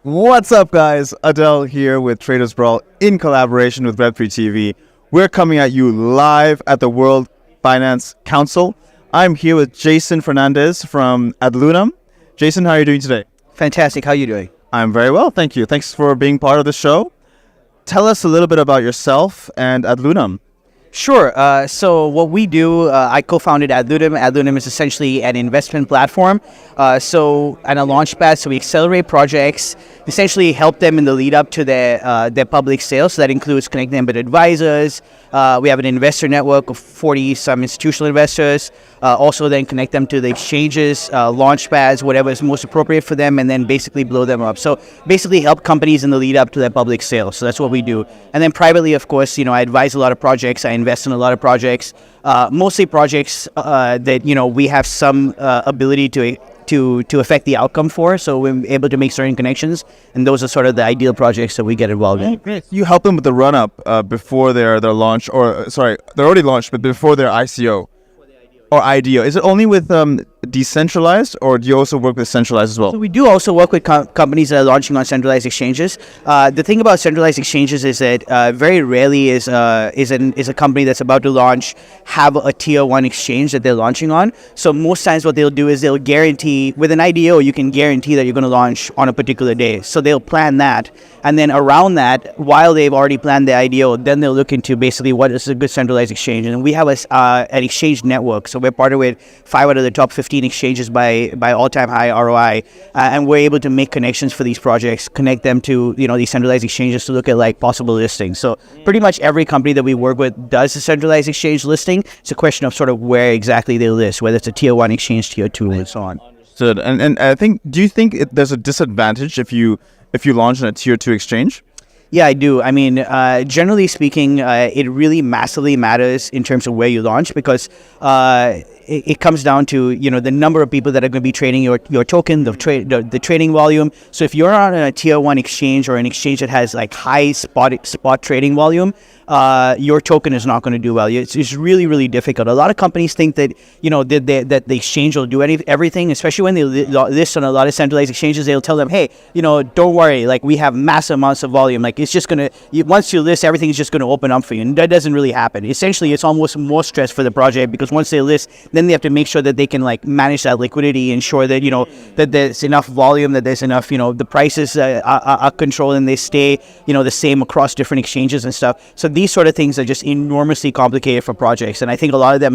What's up, guys? Adel here with Traders Brawl in collaboration with Web3 TV. We're coming at you live at the World Finance Council. I'm here with Jason Fernandes from AdLunam. Jason, how are you doing today? Fantastic. How are you doing? I'm very well, thank you. Thanks for being part of the show. Tell us a little bit about yourself and AdLunam. Sure. So what we do, I co-founded AdLunam. AdLunam is essentially an investment platform. And a Launchpad. So we accelerate projects, essentially help them in the lead up to their public sale. So that includes connecting them with advisors. We have an investor network of 40 some institutional investors. Also then connect them to the exchanges, Launchpads, whatever is most appropriate for them, and then basically blow them up. So basically help companies in the lead up to their public sale. So that's what we do. And then privately, of course, I advise a lot of projects. I invest in a lot of projects, mostly projects that we have some ability to affect the outcome for. So we're able to make certain connections, and those are sort of the ideal projects that we get involved in. Great. You help them with the run up before their launch, or sorry, they're already launched, but before their ICO. Or IDO. Is it only with decentralized, or do you also work with centralized as well? So we do also work with companies that are launching on centralized exchanges. The thing about centralized exchanges is that very rarely is a company that's about to launch have a tier one exchange that they're launching on. So most times what they'll do is they'll guarantee, with an IDO, you can guarantee that you're going to launch on a particular day. So they'll plan that. And then around that, while they've already planned the IDO, then they'll look into basically what is a good centralized exchange. And we have an exchange network. So we're partnered with 5 out of the top 15 exchanges by all-time high ROI. And we're able to make connections for these projects, connect them to these centralized exchanges to look at like possible listings. So pretty much every company that we work with does a centralized exchange listing. It's a question of sort of where exactly they list, whether it's a tier 1 exchange, tier 2, and so on. Understood. And I think, do you think there's a disadvantage if you launch on a tier 2 exchange? Yeah, I do. I mean, generally speaking, it really massively matters in terms of where you launch, because it comes down to the number of people that are going to be trading your token, the trading volume. So if you're on a tier 1 exchange, or an exchange that has like high spot trading volume, your token is not going to do well. It's really, really difficult. A lot of companies think that that the exchange will do everything, especially when they list on a lot of centralized exchanges. They'll tell them, hey, don't worry, like we have massive amounts of volume. Like it's just gonna, once you list, everything is just going to open up for you, and that doesn't really happen. Essentially, it's almost more stress for the project, because once they list, then they have to make sure that they can like manage that liquidity, ensure that that there's enough volume, that there's enough the prices are controlled, and they stay the same across different exchanges and stuff. So these sort of things are just enormously complicated for projects, and I think a lot of them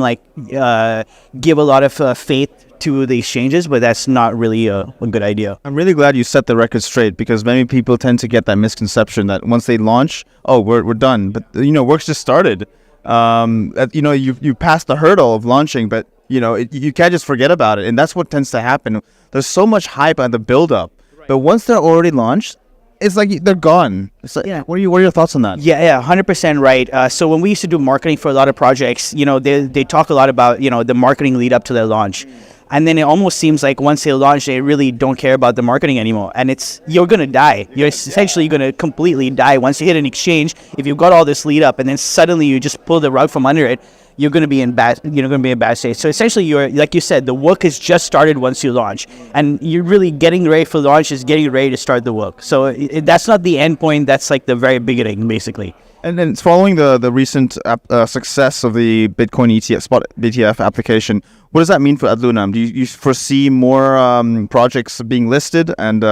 give a lot of faith to the exchanges, but that's not really a good idea. I'm really glad you set the record straight, because many people tend to get that misconception that once they launch, oh, we're done. But work's just started. You passed the hurdle of launching, but you can't just forget about it, and that's what tends to happen. There's so much hype on the build-up, but once they're already launched, it's like they're gone. It's like, what are your thoughts on that? Yeah, 100% right. So when we used to do marketing for a lot of projects, they talk a lot about the marketing lead up to their launch. And then it almost seems like once they launch, they really don't care about the marketing anymore. And you're going to die. You're essentially going to completely die once you hit an exchange. If you've got all this lead up and then suddenly you just pull the rug from under it, you're going to be in bad state. So essentially, you're, like you said, the work has just started once you launch, and you're really getting ready for launch is getting ready to start the work. So that's not the end point. That's like the very beginning, basically. And then following the recent success of the Bitcoin ETF, spot ETF application, what does that mean for AdLunam? Do you foresee more projects being listed and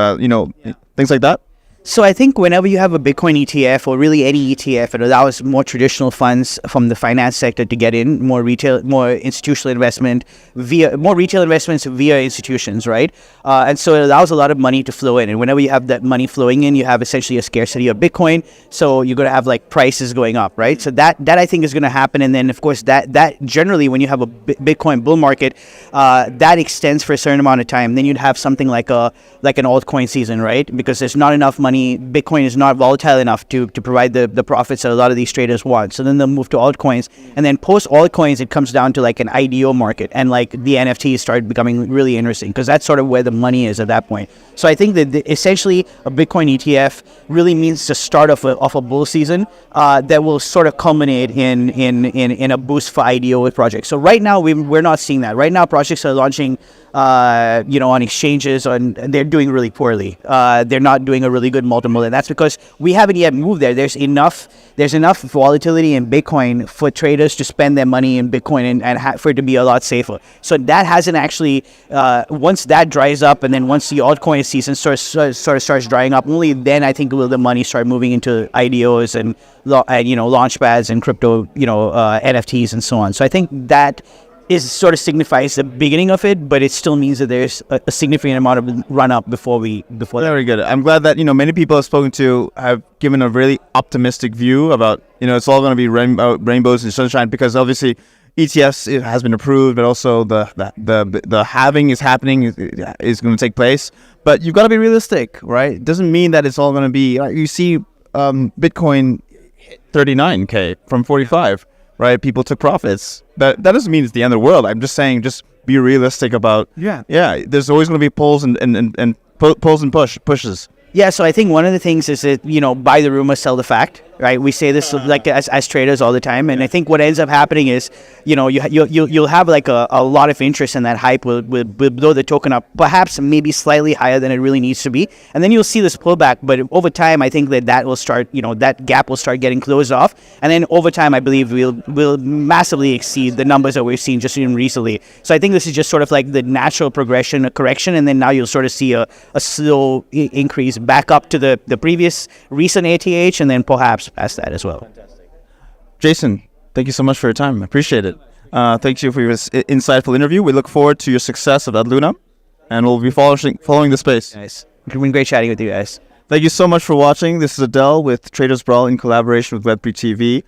things like that? So I think whenever you have a Bitcoin ETF, or really any ETF, it allows more traditional funds from the finance sector to get in, more institutional investment more retail investments via institutions, right? And so it allows a lot of money to flow in. And whenever you have that money flowing in, you have essentially a scarcity of Bitcoin. So you're going to have like prices going up, right? So that I think is going to happen. And then of course that generally, when you have a Bitcoin bull market, that extends for a certain amount of time. Then you'd have something like an altcoin season, right? Because there's not enough money. Bitcoin is not volatile enough to provide the profits that a lot of these traders want. So then they'll move to altcoins, and then post altcoins, it comes down to like an IDO market, and like the NFTs start becoming really interesting, because that's sort of where the money is at that point. So I think that essentially a Bitcoin ETF really means the start of a bull season that will sort of culminate in a boost for IDO projects. So right now we're not seeing that. Right now projects are launching on exchanges, they're doing really poorly. They're not doing a really good multiple, and that's because we haven't yet moved there. There's enough volatility in Bitcoin for traders to spend their money in Bitcoin and for it to be a lot safer. So that hasn't actually, once that dries up, and then once the altcoin season starts drying up, only then I think will the money start moving into IDOs and launchpads and crypto, NFTs and so on. So I think that is sort of signifies the beginning of it, but it still means that there's a significant amount of run up before. Very good. I'm glad that many people I've spoken to have given a really optimistic view about it's all going to be rainbows and sunshine, because obviously ETFs, it has been approved, but also the halving is happening, is going to take place. But you've got to be realistic, right? It doesn't mean that it's all going to be. You see, Bitcoin hit 39K from 45. Right, people took profits. That doesn't mean it's the end of the world. I'm just saying, just be realistic about. Yeah. There's always going to be pulls and pulls and pushes. Yeah, so I think one of the things is that, buy the rumor, sell the fact, right? We say this like as traders all the time, and I think what ends up happening is, you'll have like a lot of interest, and that hype will blow the token up, perhaps maybe slightly higher than it really needs to be, and then you'll see this pullback. But over time, I think that will start, that gap will start getting closed off, and then over time, I believe we'll massively exceed the numbers that we've seen just even recently. So I think this is just sort of like the natural progression, a correction, and then now you'll sort of see a slow increase back up to the previous recent ATH, and then perhaps past that as well. Fantastic. Jason, thank you so much for your time. I appreciate it. Thank you for your insightful interview. We look forward to your success of AdLunam, and we'll be following the space. Nice. It's been great chatting with you guys. Thank you so much for watching. This is Adel with Traders Brawl in collaboration with Web3 TV.